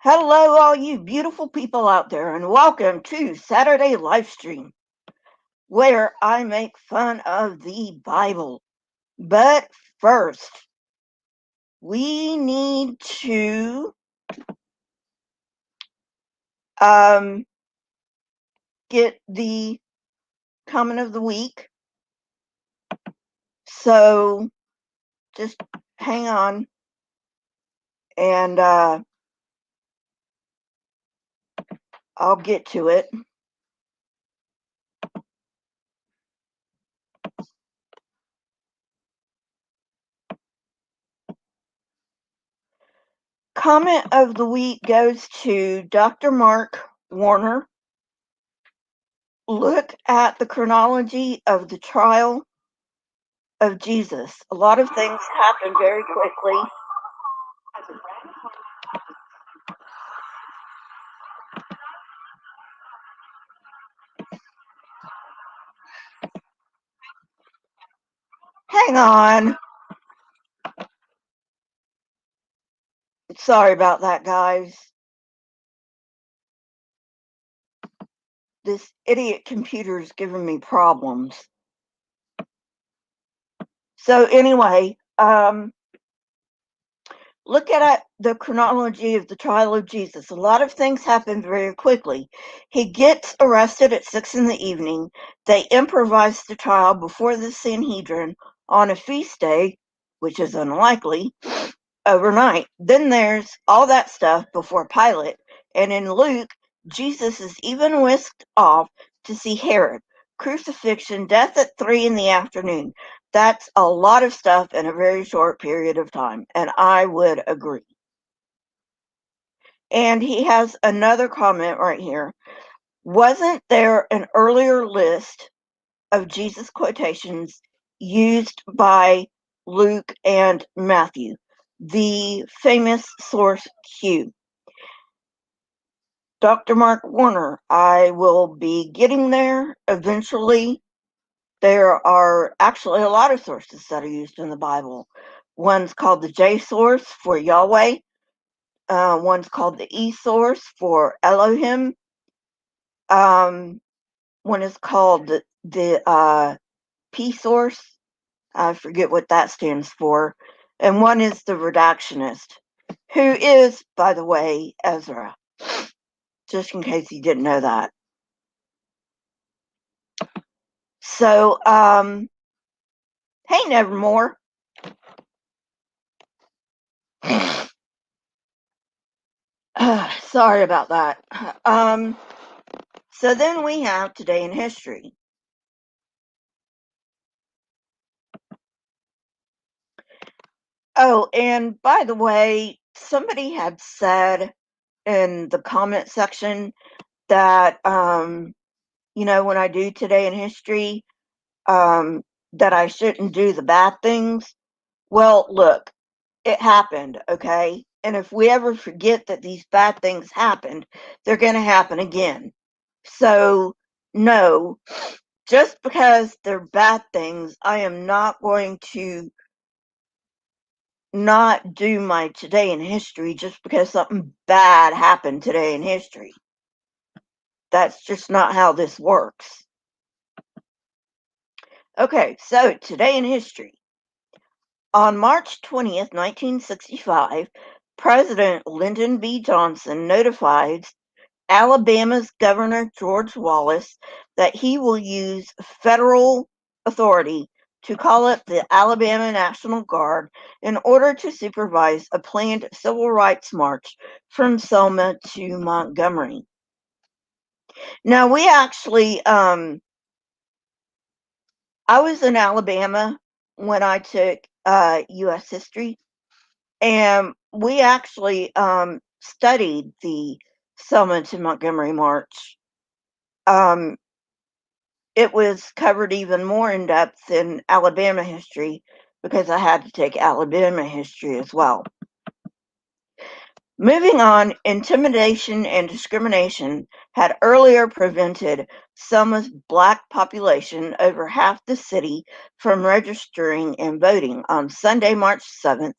Hello, all you beautiful people out there, and welcome to Saturday Livestream, where I make fun of the Bible. But first, we need to get the comment of the week. So just hang on, and I'll get to it. Comment of the week goes to Dr. Mark Warner. Look at the chronology of the trial of Jesus. A lot of things happen very quickly. Hang on. Sorry about that, guys. This idiot computer is giving me problems. So anyway, look at the chronology of the trial of Jesus. A lot of things happen very quickly. He gets arrested at 6 in the evening. They improvise the trial before the Sanhedrin on a feast day, which is unlikely, overnight. Then there's all that stuff before Pilate. And in Luke, Jesus is even whisked off to see Herod. Crucifixion, death at 3 in the afternoon. That's a lot of stuff in a very short period of time, and I would agree. And he has another comment right here. Wasn't there an earlier list of Jesus quotations used by Luke and Matthew? The famous source Q. Dr. Mark Warner, I will be getting there eventually. There are actually a lot of sources that are used in the Bible. One's called the J source for Yahweh. One's called the E source for Elohim. One is called the P source. I forget what that stands for. And one is the redactionist, who is, by the way, Ezra. Just in case you didn't know that. So, hey, Nevermore. Sorry about that. So then we have Today in History. Oh, and by the way, somebody had said in the comment section that, when I do Today in History, that I shouldn't do the bad things. Well, look, it happened, okay? And if we ever forget that these bad things happened, they're going to happen again. So, no, just because they're bad things, I am not going to not do my Today in History just because something bad happened today in history. That's just not how this works. Okay, so Today in History. On March 20th, 1965, President Lyndon B. Johnson notified Alabama's Governor George Wallace that he will use federal authority to call up the Alabama National Guard in order to supervise a planned civil rights march from Selma to Montgomery. Now, we actually, I was in Alabama when I took U.S. history, and we actually studied the Selma to Montgomery March. It was covered even more in depth in Alabama history because I had to take Alabama history as well. Moving on, intimidation and discrimination had earlier prevented Selma's Black population, over half the city, from registering and voting. On Sunday, March 7th,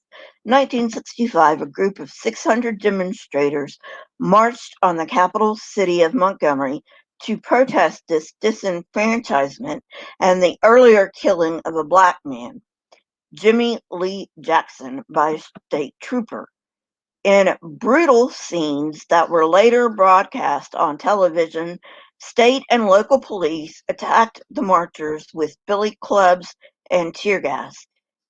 1965, a group of 600 demonstrators marched on the capital city of Montgomery to protest this disenfranchisement and the earlier killing of a black man, Jimmy Lee Jackson, by a state trooper. In brutal scenes that were later broadcast on television, state and local police attacked the marchers with billy clubs and tear gas.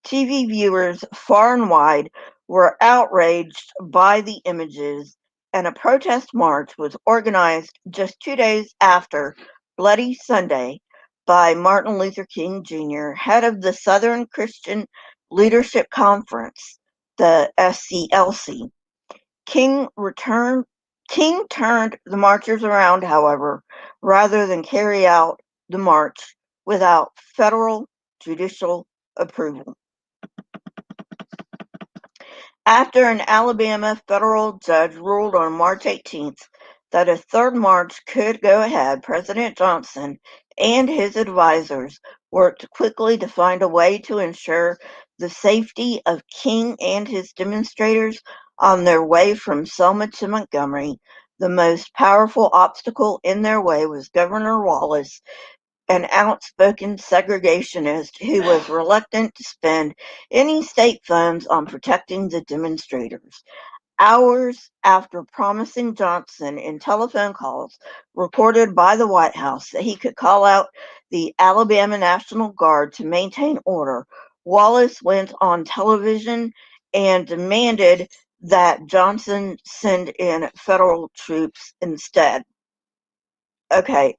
TV viewers far and wide were outraged by the images, and a protest march was organized just 2 days after Bloody Sunday by Martin Luther King Jr., head of the Southern Christian Leadership Conference, the SCLC. King turned the marchers around, however, rather than carry out the march without federal judicial approval. After an Alabama federal judge ruled on March 18th that a third march could go ahead, President Johnson and his advisors worked quickly to find a way to ensure the safety of King and his demonstrators on their way from Selma to Montgomery. The most powerful obstacle in their way was Governor Wallace, an outspoken segregationist who was reluctant to spend any state funds on protecting the demonstrators. Hours after promising Johnson in telephone calls recorded by the White House that he could call out the Alabama National Guard to maintain order, Wallace went on television and demanded that Johnson send in federal troops instead. Okay,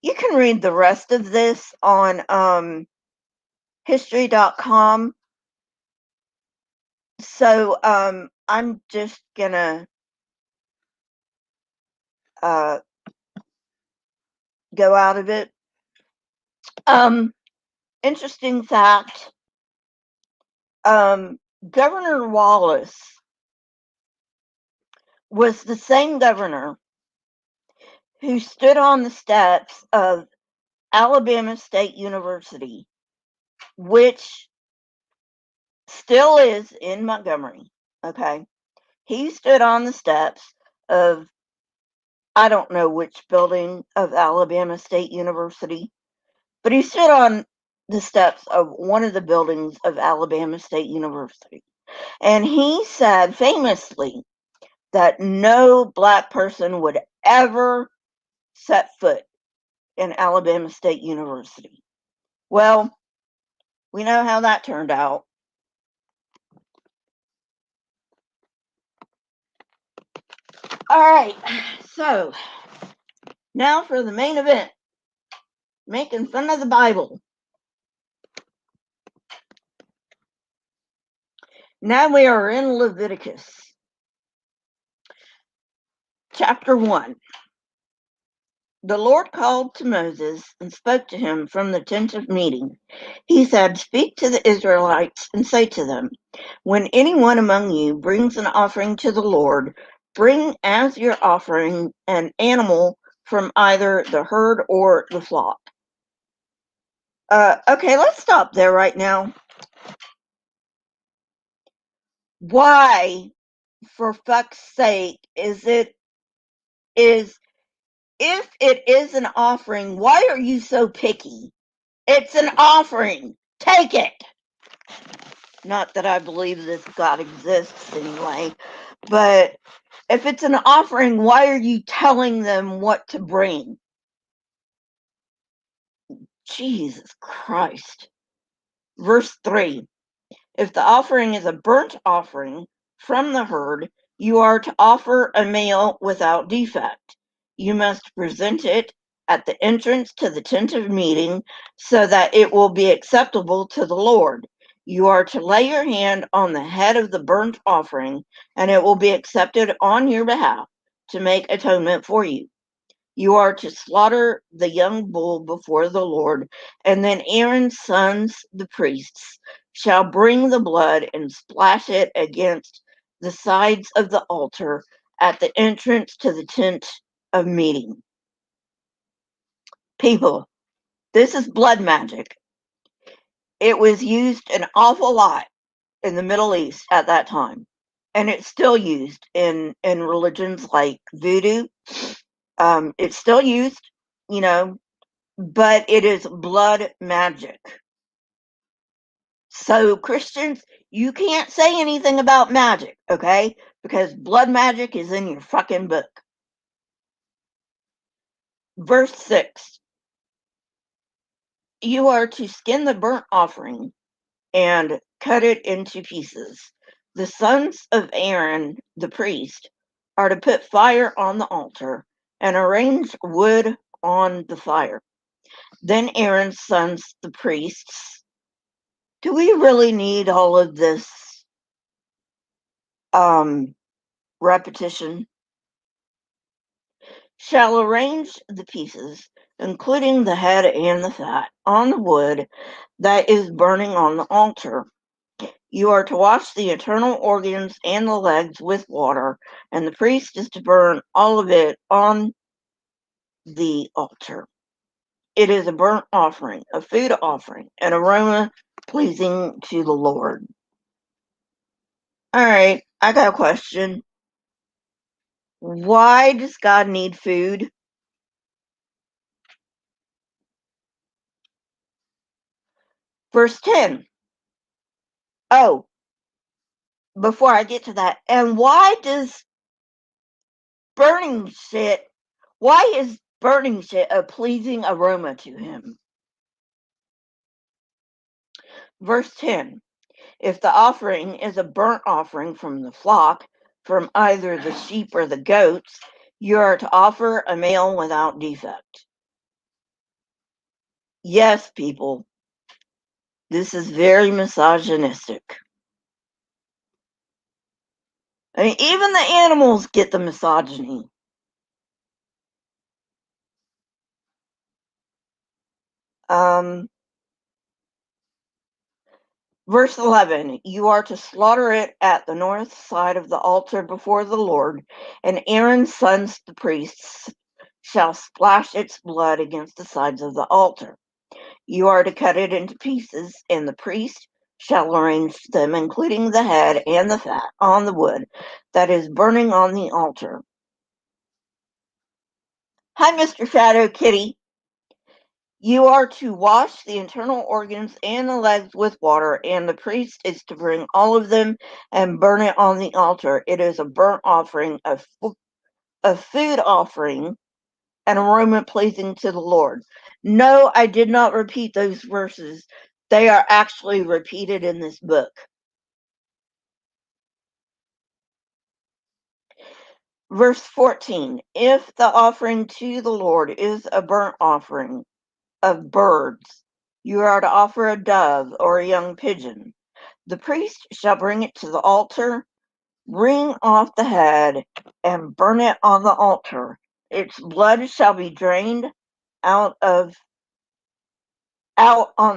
you can read the rest of this on history.com. So I'm just gonna go out of it. Interesting fact, Governor Wallace was the same governor who stood on the steps of Alabama State University, which still is in Montgomery. Okay. He stood on the steps of, I don't know which building of Alabama State University, but he stood on the steps of one of the buildings of Alabama State University. And he said famously that no black person would ever set foot in Alabama State University. Well, we know how that turned out. All right, so now for the main event, making fun of the Bible. Now we are in Leviticus, chapter 1. The Lord called to Moses and spoke to him from the tent of meeting. He said, "Speak to the Israelites and say to them, when anyone among you brings an offering to the Lord, bring as your offering an animal from either the herd or the flock." Okay, let's stop there right now. Why, for fuck's sake, if it is an offering, why are you so picky? It's an offering. Take it. Not that I believe this God exists anyway, but if it's an offering, why are you telling them what to bring? Jesus Christ. Verse 3. If the offering is a burnt offering from the herd, you are to offer a male without defect. You must present it at the entrance to the tent of meeting so that it will be acceptable to the Lord. You are to lay your hand on the head of the burnt offering, and it will be accepted on your behalf to make atonement for you. You are to slaughter the young bull before the Lord, and then Aaron's sons, the priests, shall bring the blood and splash it against the sides of the altar at the entrance to the tent of meeting. People, this is blood magic. It was used an awful lot in the Middle East at that time. And it's still used in religions like voodoo. It's still used, you know, but it is blood magic. So Christians, you can't say anything about magic, okay? Because blood magic is in your fucking book. Verse 6. You are to skin the burnt offering and cut it into pieces. The sons of Aaron, the priest, are to put fire on the altar and arrange wood on the fire. Then Aaron's sons, the priests. Do we really need all of this repetition? Shall arrange the pieces, including the head and the fat, on the wood that is burning on the altar. You are to wash the internal organs and the legs with water, and the priest is to burn all of it on the altar. It is a burnt offering, a food offering, an aroma pleasing to the Lord. All right, I got a question. Why does God need food? Verse 10. Oh, before I get to that, and why is burning shit a pleasing aroma to him? Verse 10. If the offering is a burnt offering from the flock, from either the sheep or the goats, you are to offer a male without defect. Yes, people, this is very misogynistic. I mean, even the animals get the misogyny. Verse 11, you are to slaughter it at the north side of the altar before the Lord, and Aaron's sons, the priests, shall splash its blood against the sides of the altar. You are to cut it into pieces, and the priest shall arrange them, including the head and the fat, on the wood that is burning on the altar. Hi, Mr. Shadow Kitty. You are to wash the internal organs and the legs with water, and the priest is to bring all of them and burn it on the altar. It is a burnt offering, a food offering, an aroma pleasing to the Lord. No, I did not repeat those verses. They are actually repeated in this book. Verse 14, if the offering to the Lord is a burnt offering of birds, you are to offer a dove or a young pigeon. The priest shall bring it to the altar, wring off the head, and burn it on the altar. Its blood shall be drained out on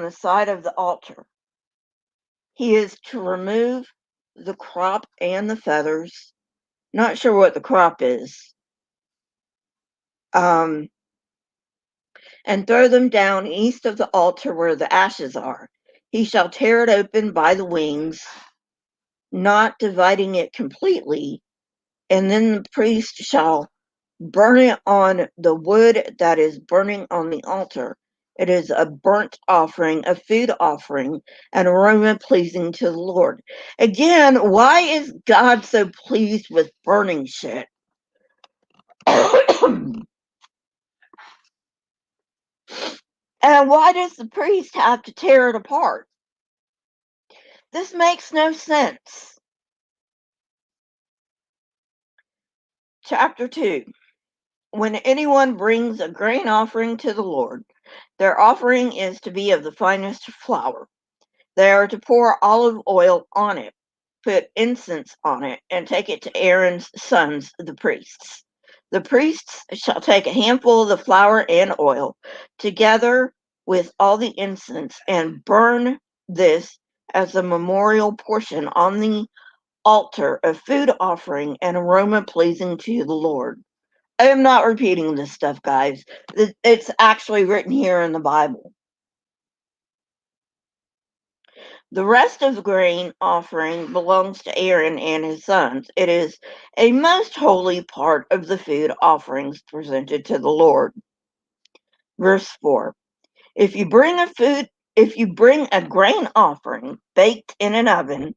the side of the altar. He is to remove the crop and the feathers. Not sure what the crop is. And throw them down east of the altar where the ashes are. He shall tear it open by the wings, not dividing it completely, and then the priest shall burn it on the wood that is burning on the altar. It is a burnt offering, a food offering, an aroma pleasing to the Lord. Again, why is God so pleased with burning shit? And why does the priest have to tear it apart? This makes no sense. Chapter 2. When anyone brings a grain offering to the Lord, their offering is to be of the finest flour. They are to pour olive oil on it, put incense on it, and take it to Aaron's sons, the priests. The priests shall take a handful of the flour and oil, together with all the incense, and burn this as a memorial portion on the altar, a food offering, an aroma pleasing to the Lord. I am not repeating this stuff, guys. It's actually written here in the Bible. The rest of the grain offering belongs to Aaron and his sons. It is a most holy part of the food offerings presented to the Lord. Verse 4. If you bring a grain offering baked in an oven,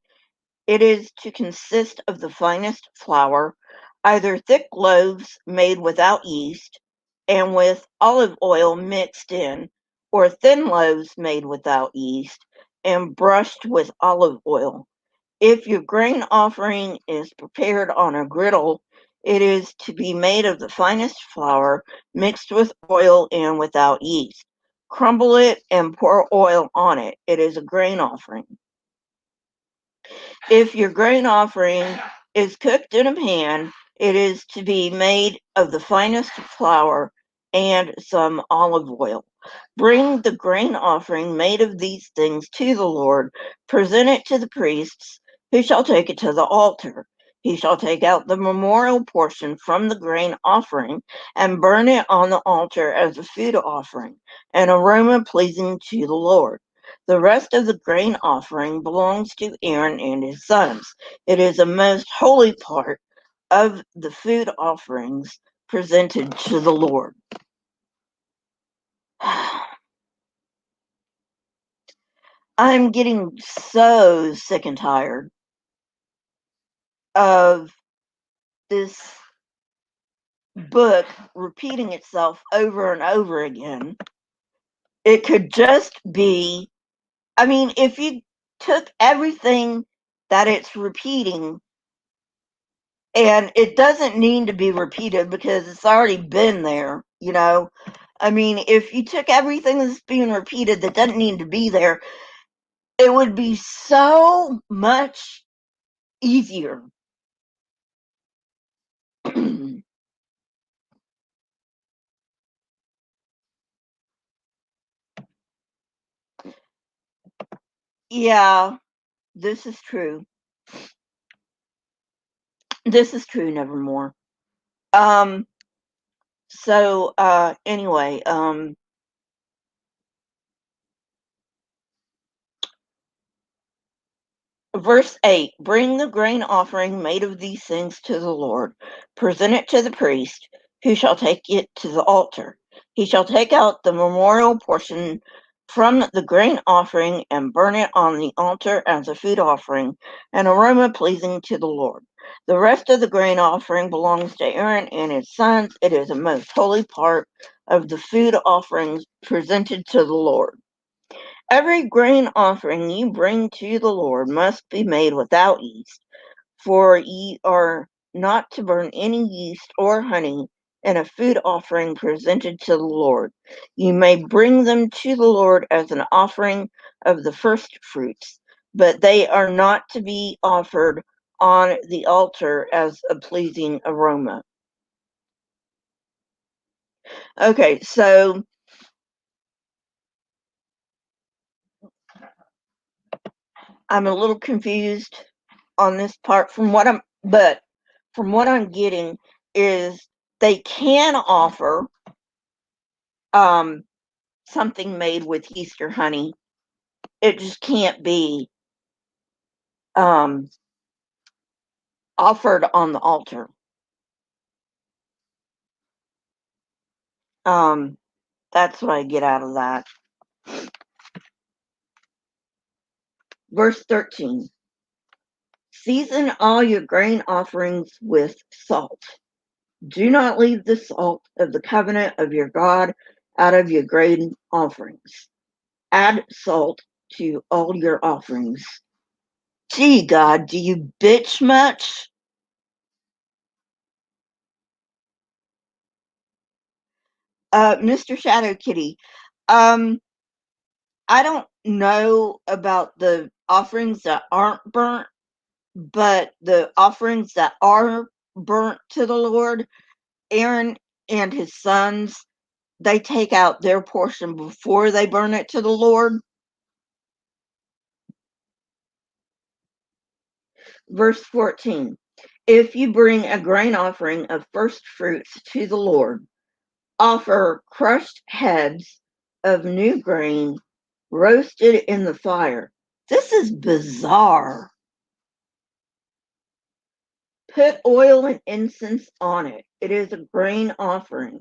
it is to consist of the finest flour, either thick loaves made without yeast and with olive oil mixed in, or thin loaves made without yeast and brushed with olive oil. If your grain offering is prepared on a griddle, it is to be made of the finest flour mixed with oil and without yeast. Crumble it and pour oil on it. It is a grain offering. If your grain offering is cooked in a pan, it is to be made of the finest flour and some olive oil. Bring the grain offering made of these things to the Lord, present it to the priests, who shall take it to the altar. He shall take out the memorial portion from the grain offering and burn it on the altar as a food offering, an aroma pleasing to the Lord. The rest of the grain offering belongs to Aaron and his sons. It is a most holy part of the food offerings presented to the Lord. I'm getting so sick and tired of this book repeating itself over and over again. It could just be, if you took everything that it's repeating, and it doesn't need to be repeated because it's already been there, if you took everything that's being repeated that doesn't need to be there, it would be so much easier. Yeah, this is true. This is true, nevermore. Anyway, verse 8, bring the grain offering made of these things to the Lord. Present it to the priest, who shall take it to the altar. He shall take out the memorial portion from the grain offering and burn it on the altar as a food offering, an aroma pleasing to the Lord. The rest of the grain offering belongs to Aaron and his sons. It is a most holy part of the food offerings presented to the Lord. Every grain offering you bring to the Lord must be made without yeast, for ye are not to burn any yeast or honey in a food offering presented to the Lord. You may bring them to the Lord as an offering of the first fruits, but they are not to be offered on the altar as a pleasing aroma. Okay, so I'm a little confused on this part from what I'm getting is they can offer something made with yeast or honey. It just can't be offered on the altar. That's what I get out of that. Verse 13. Season all your grain offerings with salt. Do not leave the salt of the covenant of your God out of your grain offerings. Add salt to all your offerings. Gee, God, do you bitch much? Mr. Shadow Kitty, I don't know about the offerings that aren't burnt, but the offerings that are burnt to the Lord, Aaron and his sons, they take out their portion before they burn it to the Lord. Verse 14. If you bring a grain offering of first fruits to the Lord, offer crushed heads of new grain roasted in the fire. This is bizarre. Put oil and incense on it. It is a grain offering.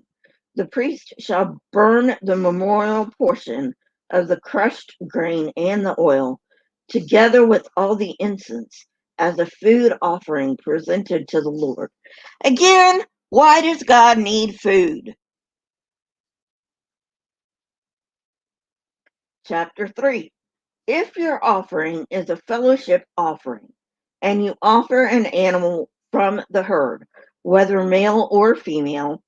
The priest shall burn the memorial portion of the crushed grain and the oil, together with all the incense, as a food offering presented to the Lord. Again, why does God need food? Chapter 3. If your offering is a fellowship offering, and you offer an animal from the herd, whether male or female,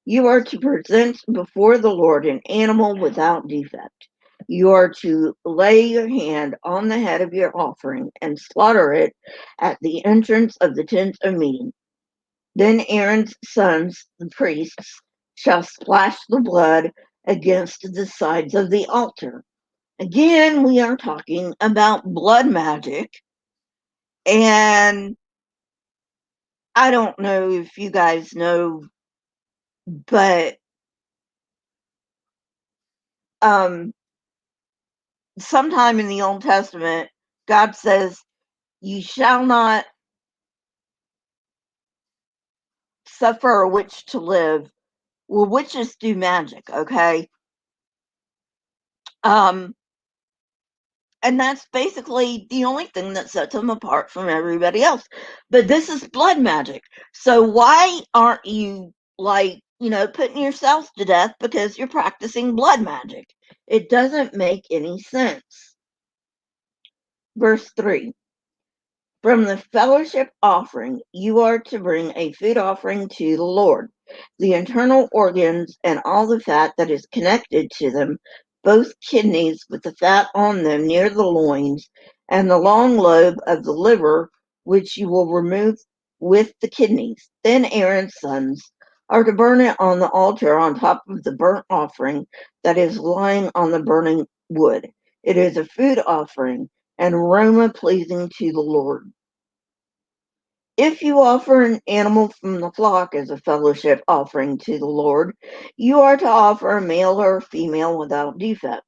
you are to present before the Lord an animal without defect. You are to lay your hand on the head of your offering and slaughter it at the entrance of the tent of meeting. Then Aaron's sons, the priests, shall splash the blood against the sides of the altar. Again, we are talking about blood magic, and I don't know if you guys know, but sometime in the Old Testament, God says, "You shall not suffer a witch to live." Well, witches do magic, okay? Um, and that's basically the only thing that sets them apart from everybody else. But this is blood magic. So why aren't you, like, putting yourselves to death because you're practicing blood magic? It doesn't make any sense. Verse 3. From the fellowship offering, you are to bring a food offering to the Lord. The internal organs and all the fat that is connected to them, both kidneys with the fat on them near the loins, and the long lobe of the liver, which you will remove with the kidneys. Then Aaron's sons are to burn it on the altar on top of the burnt offering that is lying on the burning wood. It is a food offering, an aroma pleasing to the Lord. If you offer an animal from the flock as a fellowship offering to the Lord, you are to offer a male or a female without defect.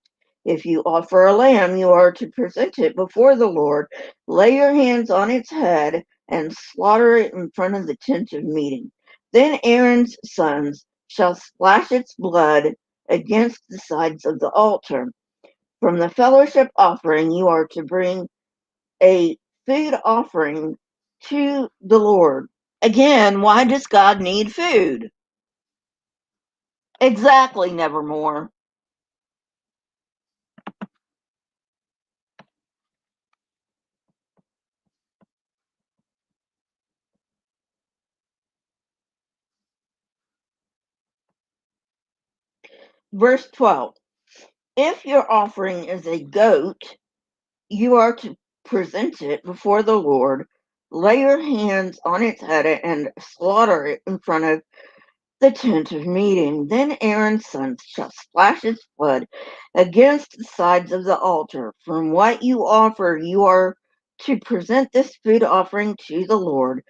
If you offer a lamb, you are to present it before the Lord, lay your hands on its head, and slaughter it in front of the tent of meeting. Then Aaron's sons shall splash its blood against the sides of the altar. From the fellowship offering, you are to bring a food offering to the Lord. Again, why does God need food? Exactly, Nevermore. Verse 12. If your offering is a goat, you are to present it before the Lord, lay your hands on its head, and slaughter it in front of the tent of meeting. Then Aaron's sons shall splash its blood against the sides of the altar. From what you offer, you are to present this food offering to the Lord.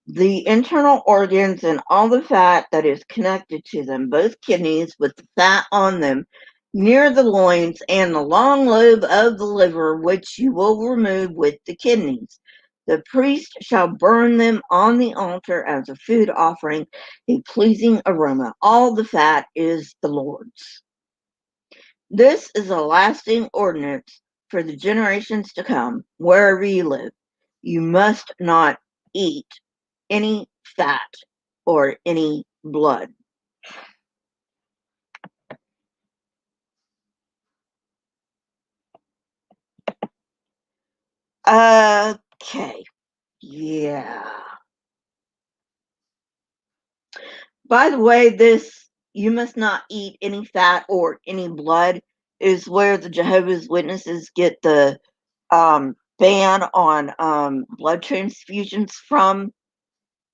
The internal organs and all the fat that is connected to them, both kidneys with the fat on them, near the loins, and the long lobe of the liver, which you will remove with the kidneys. The priest shall burn them on the altar as a food offering, a pleasing aroma. All the fat is the Lord's. This is a lasting ordinance for the generations to come, wherever you live. You must not eat any fat or any blood. Okay, yeah. By the way, this "you must not eat any fat or any blood" is where the Jehovah's Witnesses get the ban on blood transfusions from.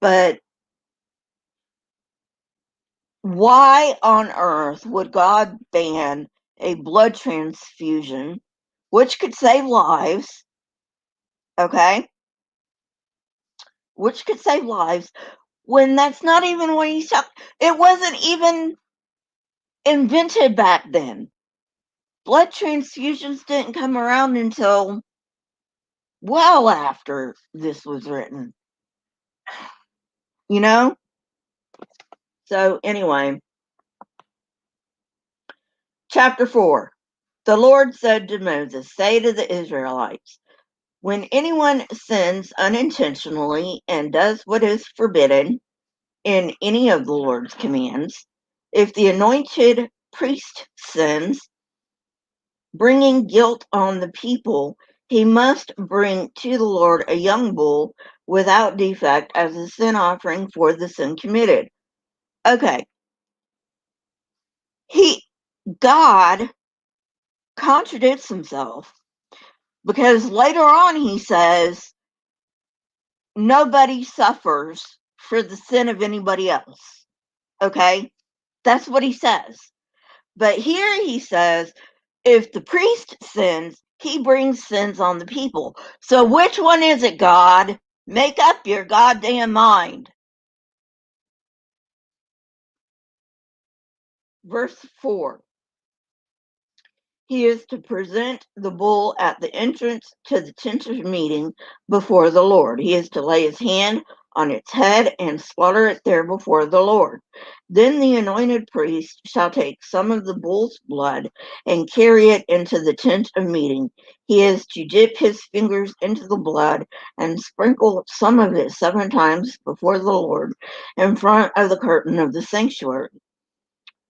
But why on earth would God ban a blood transfusion, which could save lives, okay? Which could save lives, when that's not even what he's talking. It wasn't even invented back then. Blood transfusions didn't come around until well after this was written. You know? So anyway, chapter 4. The Lord said to Moses, say to the Israelites, when anyone sins unintentionally and does what is forbidden in any of the Lord's commands, if the anointed priest sins, bringing guilt on the people, he must bring to the Lord a young bull without defect as a sin offering for the sin committed. Okay. God contradicts himself because later on he says nobody suffers for the sin of anybody else. Okay? That's what he says. But here he says if the priest sins, he brings sins on the people. So which one is it, God? Make up your goddamn mind. Verse 4. He is to present the bull at the entrance to the tent of meeting before the Lord. He is to lay his hand on its head and slaughter it there before the Lord. Then the anointed priest shall take some of the bull's blood and carry it into the tent of meeting. He is to dip his fingers into the blood and sprinkle some of it 7 times before the Lord in front of the curtain of the sanctuary.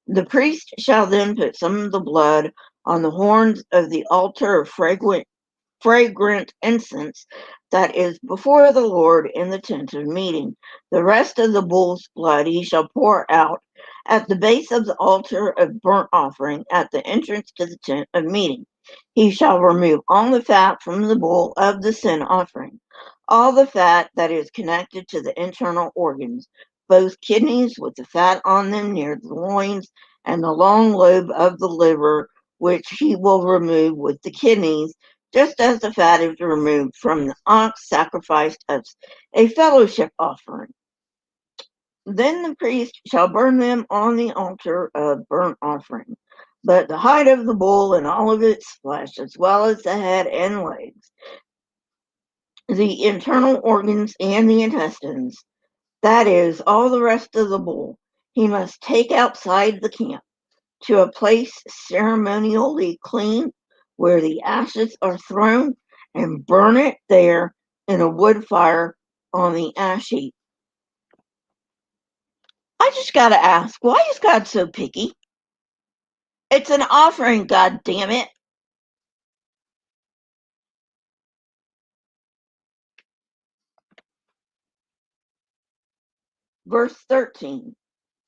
The priest shall then put some of the blood on the horns of the altar of fragrant incense that is before the Lord in the tent of meeting. The rest of the bull's blood he shall pour out at the base of the altar of burnt offering at the entrance to the tent of meeting. He shall remove all the fat from the bull of the sin offering, all the fat that is connected to the internal organs, both kidneys with the fat on them near the loins, and the long lobe of the liver, which he will remove with the kidneys, just as the fat is removed from the ox sacrificed as a fellowship offering. Then the priest shall burn them on the altar of burnt offering. But the hide of the bull and all of its flesh, as well as the head and legs, the internal organs and the intestines, that is, all the rest of the bull, he must take outside the camp to a place ceremonially clean where the ashes are thrown and burn it there in a wood fire on the ash heap. I just gotta ask, why is God so picky? It's an offering, God damn it. Verse 13.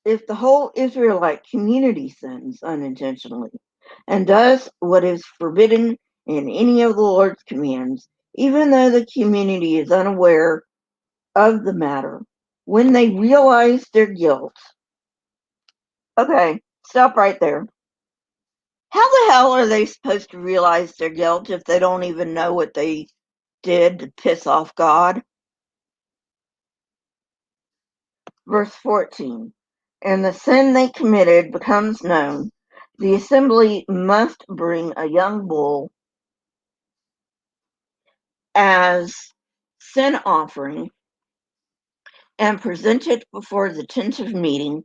If the whole Israelite community sins unintentionally and does what is forbidden in any of the Lord's commands, even though the community is unaware of the matter, when they realize their guilt. Okay, stop right there. How the hell are they supposed to realize their guilt if they don't even know what they did to piss off God? Verse 14. And the sin they committed becomes known. The assembly must bring a young bull as sin offering and present it before the tent of meeting.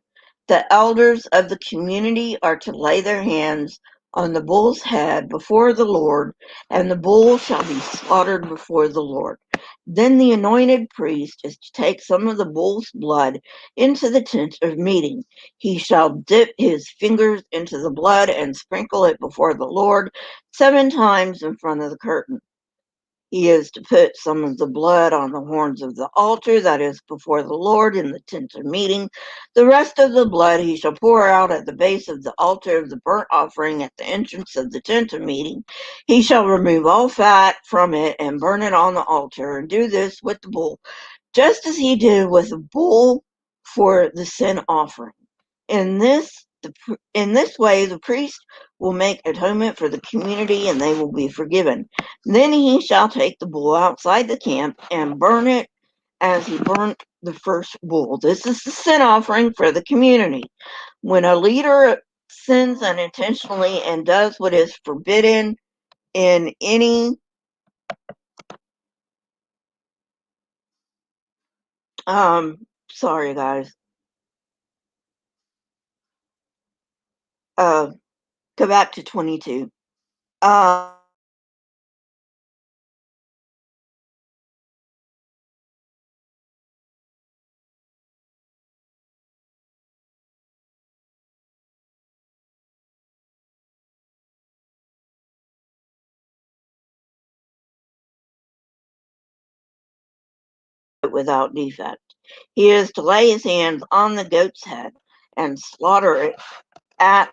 The elders of the community are to lay their hands on the bull's head before the Lord, and the bull shall be slaughtered before the Lord. Then the anointed priest is to take some of the bull's blood into the tent of meeting. He shall dip his fingers into the blood and sprinkle it before the Lord 7 times in front of the curtain. He is to put some of the blood on the horns of the altar that is before the Lord in the tent of meeting. The rest of the blood he shall pour out at the base of the altar of the burnt offering at the entrance of the tent of meeting. He shall remove all fat from it and burn it on the altar, and do this with the bull, just as he did with the bull for the sin offering. In this way, the priest will make atonement for the community, and they will be forgiven. Then he shall take the bull outside the camp and burn it as he burnt the first bull. This is the sin offering for the community. When a leader sins unintentionally and does what is forbidden in any Sorry guys. Uh, go back to 22. Uh, without defect. He is to lay his hands on the goat's head and slaughter it at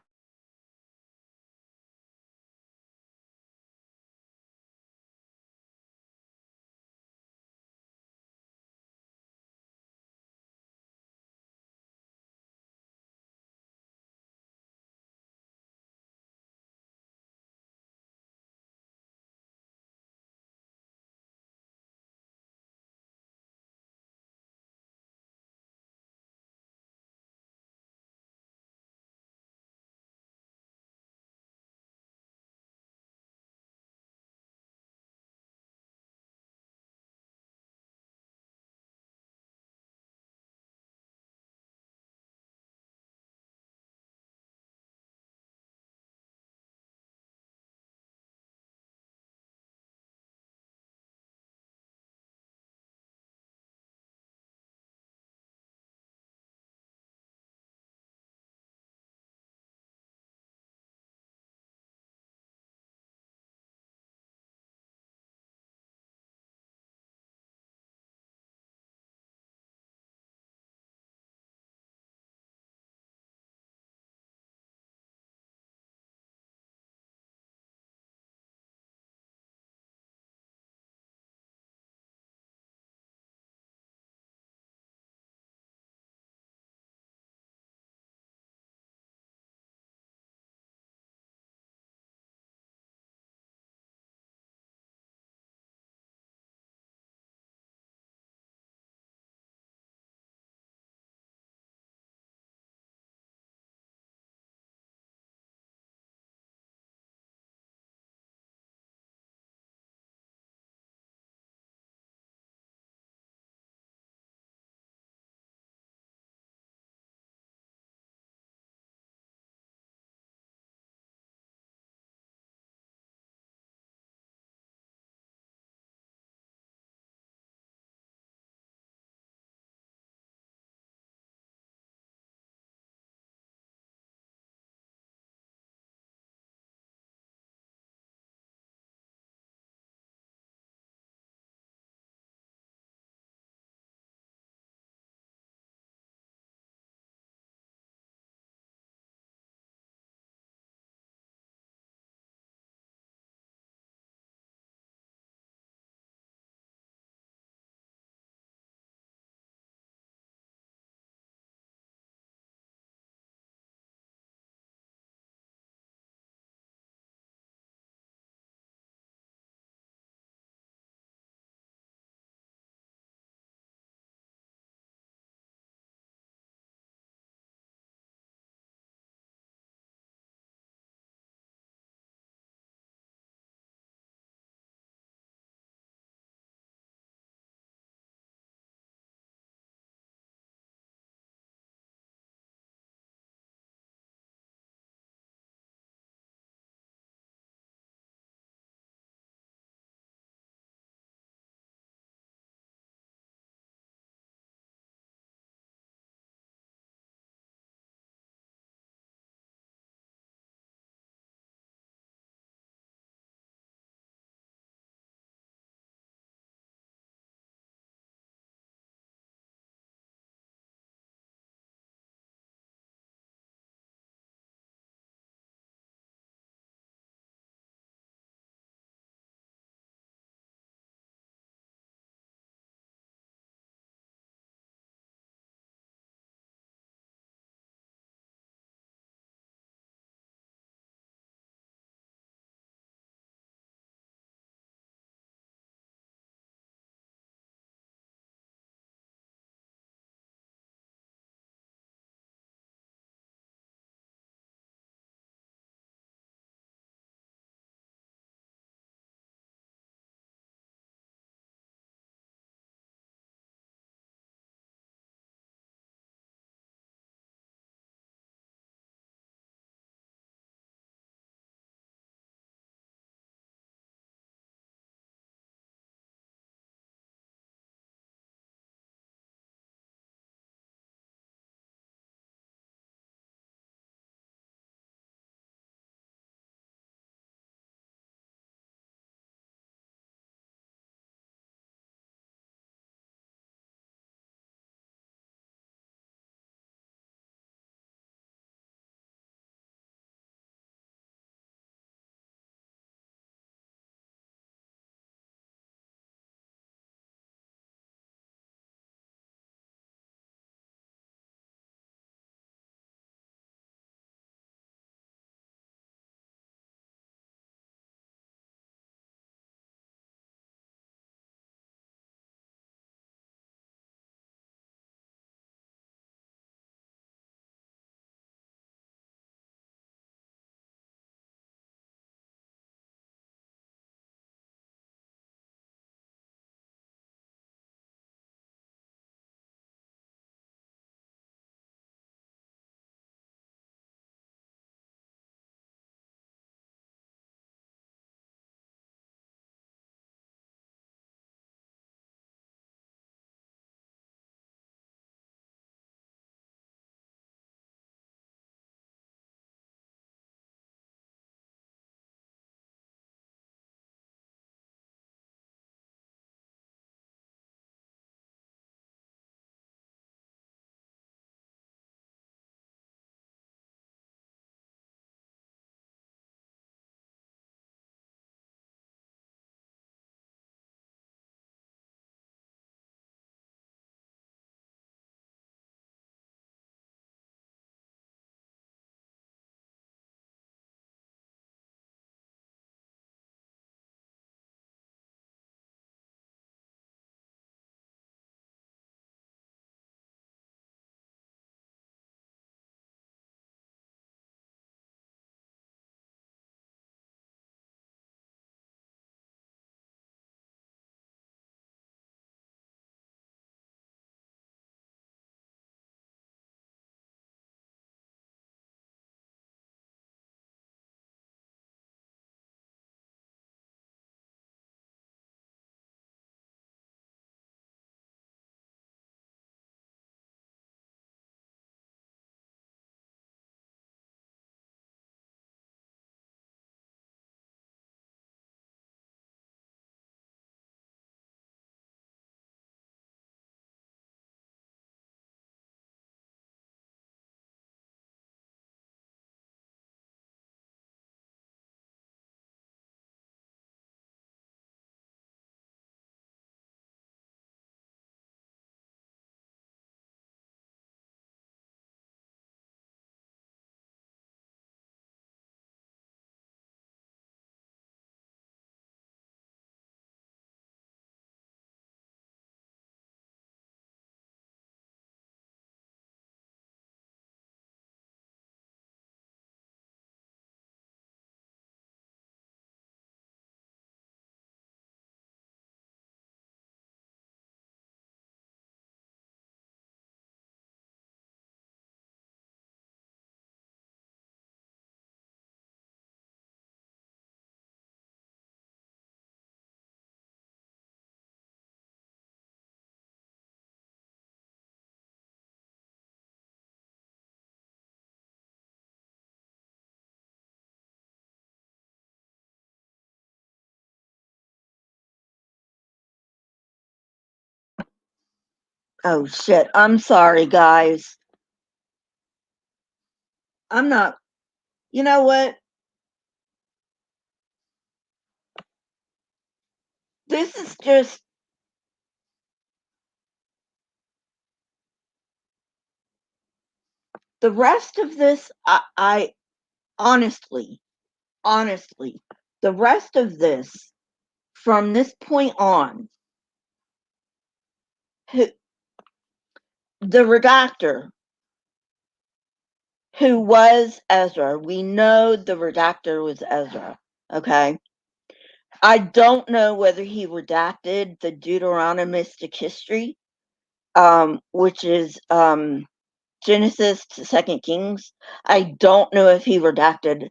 Oh shit, I'm sorry, guys. I'm not, you know what? This is just, the rest of this, I honestly, the rest of this, from this point on, the redactor who was Ezra, we know the redactor was Ezra, okay? I don't know whether he redacted the Deuteronomistic history, which is Genesis to Second Kings. I don't know if he redacted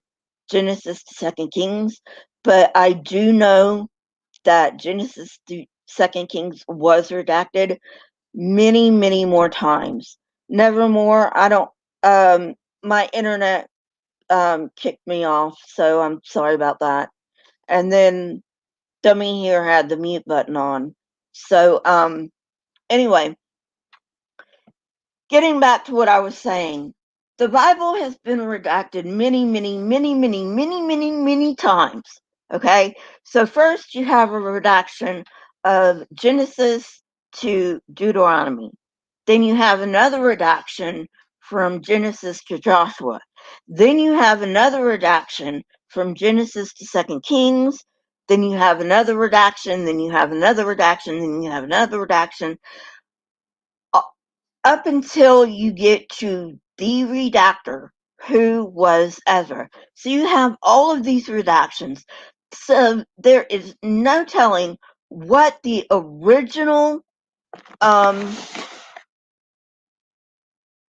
Genesis to Second Kings, but I do know that Genesis to Second Kings was redacted many, many more times. Nevermore, I don't. My internet kicked me off, so I'm sorry about that. And then Dummy here had the mute button on. So anyway, getting back to what I was saying, the Bible has been redacted many times. Okay, so first you have a redaction of Genesis to Deuteronomy. Then you have another redaction from Genesis to Joshua. Then you have another redaction from Genesis to Second Kings. Then you have another redaction. Then you have another redaction. Then you have another redaction, up until you get to the redactor, who was Ezra. So you have all of these redactions. So there is no telling what the original,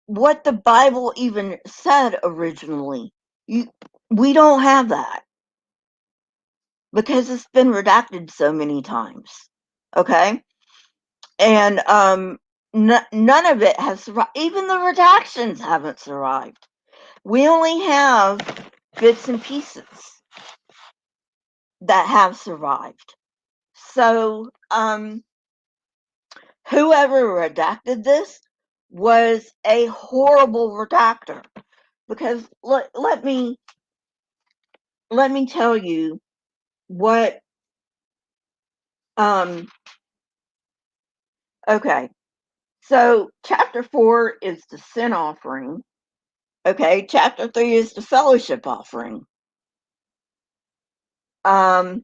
what the Bible even said originally. We don't have that because it's been redacted so many times. Okay, and none of it has survived. Even the redactions haven't survived. We only have bits and pieces that have survived. So, whoever redacted this was a horrible redactor, because let me tell you what. Um, okay, so chapter 4 is the sin offering. Okay, chapter 3 is the fellowship offering. Um,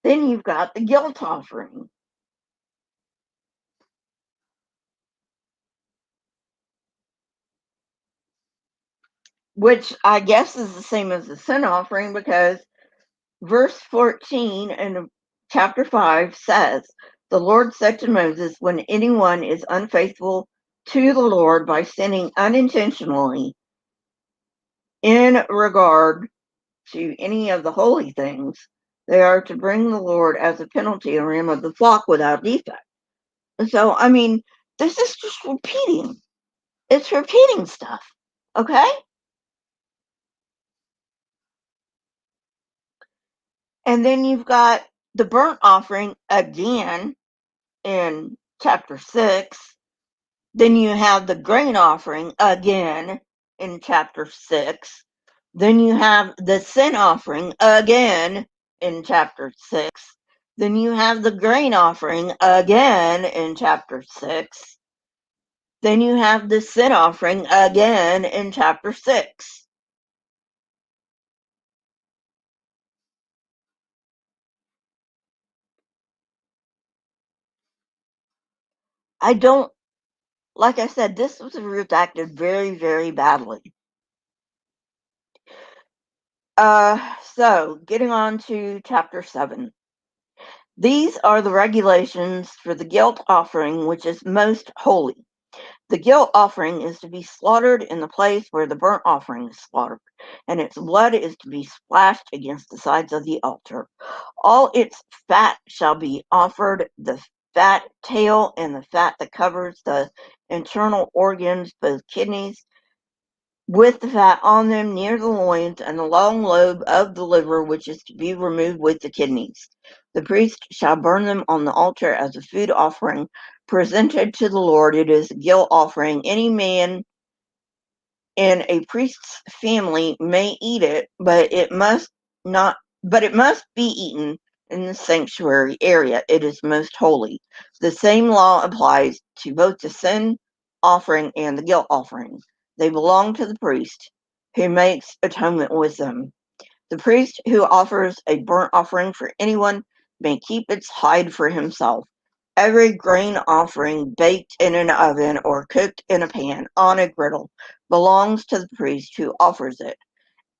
then you've got the guilt offering, which I guess is the same as the sin offering, because verse 14 in chapter 5 says, "The Lord said to Moses, when anyone is unfaithful to the Lord by sinning unintentionally in regard to any of the holy things, they are to bring the Lord as a penalty a ram of the flock without defect." So, I mean, this is just repeating. It's repeating stuff. Okay? And then you've got the burnt offering again in chapter 6. Then you have the grain offering again in chapter 6. Then you have the sin offering again in chapter 6. Then you have the grain offering again in chapter 6. Then you have the sin offering again in chapter 6. I don't, like I said, this was redacted very badly. So getting on to chapter 7. These are the regulations for the guilt offering, which is most holy. The guilt offering is to be slaughtered in the place where the burnt offering is slaughtered, and its blood is to be splashed against the sides of the altar. All its fat shall be offered, the fat tail and the fat that covers the internal organs, both kidneys with the fat on them near the loins, and the long lobe of the liver, which is to be removed with the kidneys. The priest shall burn them on the altar as a food offering presented to the Lord. It is a guilt offering. Any man in a priest's family may eat it, but it must be eaten in the sanctuary area. It is most holy. The same law applies to both the sin offering and the guilt offering. They belong to the priest who makes atonement with them. The priest who offers a burnt offering for anyone may keep its hide for himself. Every grain offering baked in an oven or cooked in a pan on a griddle belongs to the priest who offers it,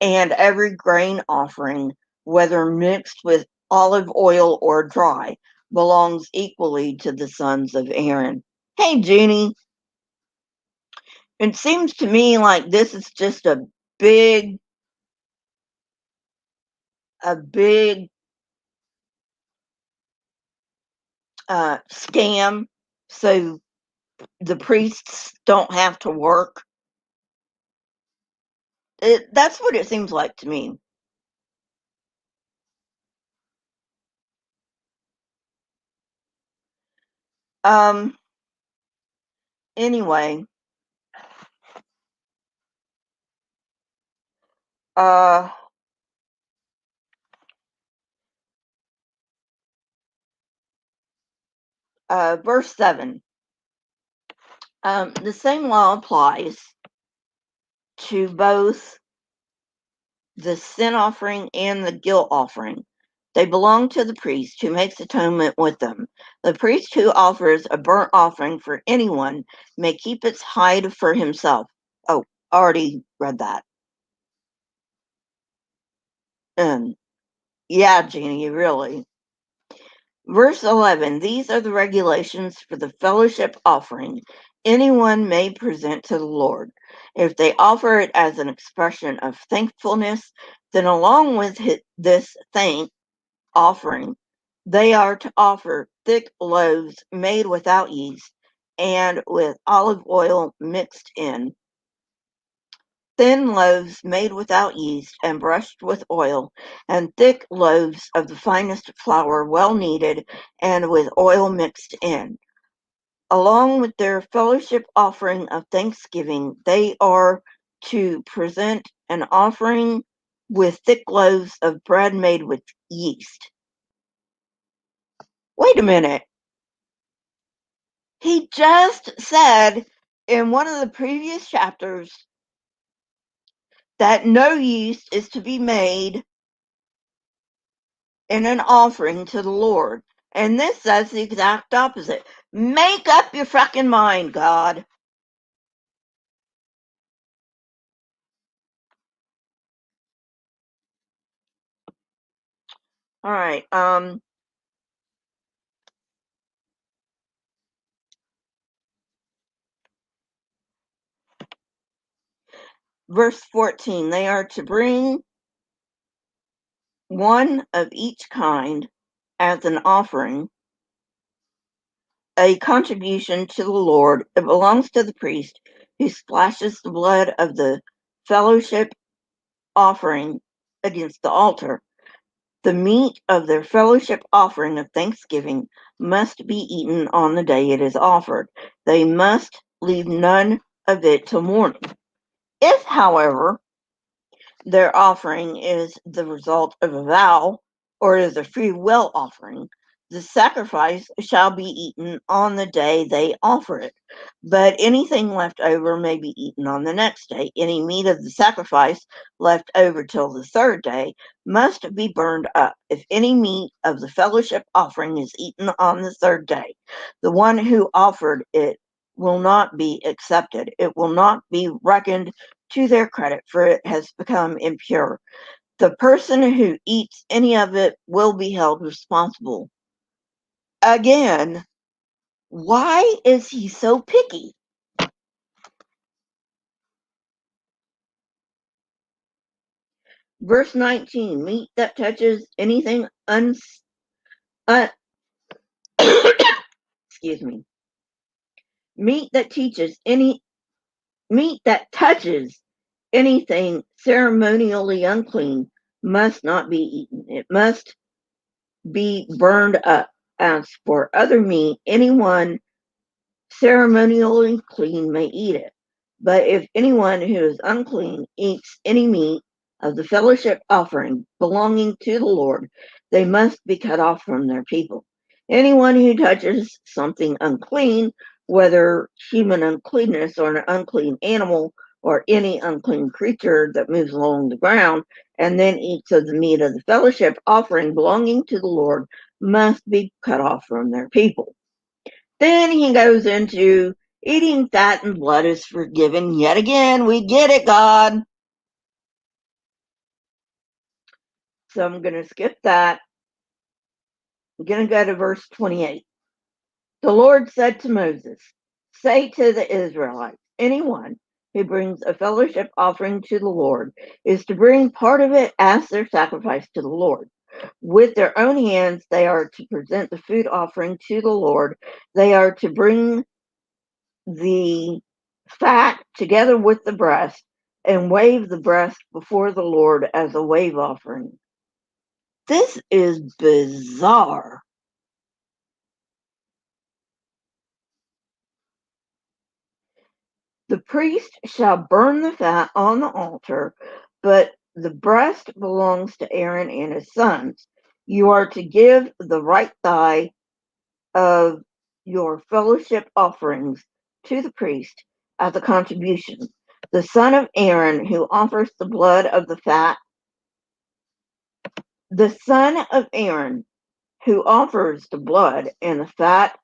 and every grain offering, whether mixed with olive oil or dry, belongs equally to the sons of Aaron. Hey, Jeannie, it seems to me like this is just big, a big scam, so the priests don't have to work. That's what it seems like to me. Um. Anyway, uh, verse 7. The same law applies to both the sin offering and the guilt offering. They belong to the priest who makes atonement with them. The priest who offers a burnt offering for anyone may keep its hide for himself. Oh, already read that. Yeah, Jeannie, really. Verse 11, these are the regulations for the fellowship offering anyone may present to the Lord. If they offer it as an expression of thankfulness, then along with this thank offering, they are to offer thick loaves made without yeast and with olive oil mixed in, thin loaves made without yeast and brushed with oil, and thick loaves of the finest flour, well kneaded and with oil mixed in. Along with their fellowship offering of thanksgiving, they are to present an offering with thick loaves of bread made with yeast. Wait a minute. He just said in one of the previous chapters that no yeast is to be made in an offering to the Lord. And this says the exact opposite. Make up your fucking mind, God. All right. Verse 14. They are to bring one of each kind as an offering, a contribution to the Lord. It belongs to the priest who splashes the blood of the fellowship offering against the altar. The meat of their fellowship offering of thanksgiving must be eaten on the day it is offered. They must leave none of it till morning. If, however, their offering is the result of a vow or is a free will offering, the sacrifice shall be eaten on the day they offer it, but anything left over may be eaten on the next day. Any meat of the sacrifice left over till the third day must be burned up. If any meat of the fellowship offering is eaten on the third day, the one who offered it will not be accepted. It will not be reckoned to their credit, for it has become impure. The person who eats any of it will be held responsible. Again, why is he so picky? Verse 19, meat that touches anything excuse me. Meat that teaches any meat that touches anything ceremonially unclean must not be eaten. It must be burned up. As for other meat, anyone ceremonially clean may eat it. But if anyone who is unclean eats any meat of the fellowship offering belonging to the Lord, they must be cut off from their people. Anyone who touches something unclean, whether human uncleanness or an unclean animal or any unclean creature that moves along the ground, and then eats of the meat of the fellowship offering belonging to the Lord, must be cut off from their people. Then he goes into eating fat and blood is forgiven. Yet again, we get it, God. So I'm going to skip that. I'm going to go to verse 28. The Lord said to Moses, say to the Israelites, anyone who brings a fellowship offering to the Lord is to bring part of it as their sacrifice to the Lord. With their own hands, they are to present the food offering to the Lord. They are to bring the fat together with the breast and wave the breast before the Lord as a wave offering. This is bizarre. The priest shall burn the fat on the altar, but the breast belongs to Aaron and his sons. You are to give the right thigh of your fellowship offerings to the priest as a contribution. The son of Aaron who offers the blood of the fat, the son of Aaron who offers the blood and the fat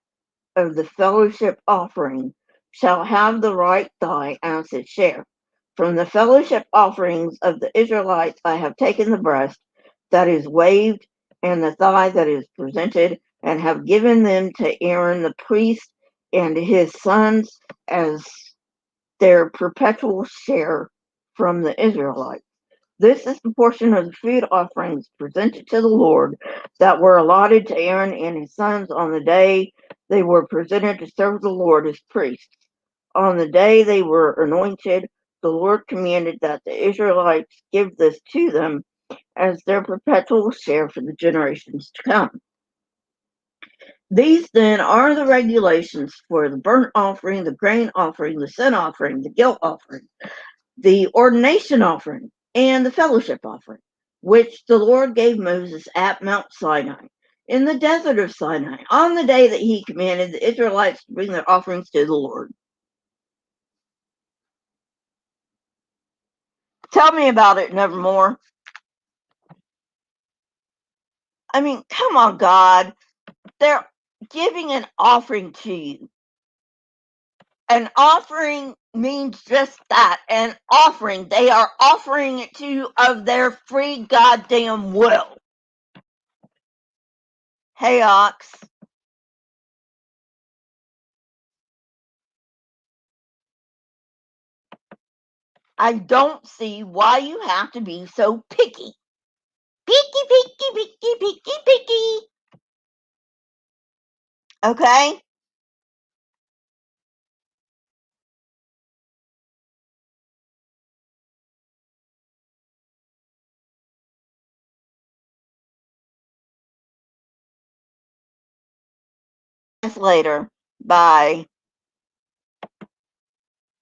of the fellowship offering shall have the right thigh as his share. From the fellowship offerings of the Israelites I have taken the breast that is waved and the thigh that is presented, and have given them to Aaron the priest and his sons as their perpetual share from the Israelites. This is the portion of the food offerings presented to the Lord that were allotted to Aaron and his sons on the day they were presented to serve the Lord as priests. On the day they were anointed, the Lord commanded that the Israelites give this to them as their perpetual share for the generations to come. These then are the regulations for the burnt offering, the grain offering, the sin offering, the guilt offering, the ordination offering, and the fellowship offering, which the Lord gave Moses at Mount Sinai, in the desert of Sinai, on the day that he commanded the Israelites to bring their offerings to the Lord. Tell me about it, Nevermore. I mean, come on, God. They're giving an offering to you. An offering means just that, an offering. They are offering it to you of their free goddamn will. Hey, Ox. I don't see why you have to be so picky. Picky, picky, picky, picky, picky. Okay? Later. Bye.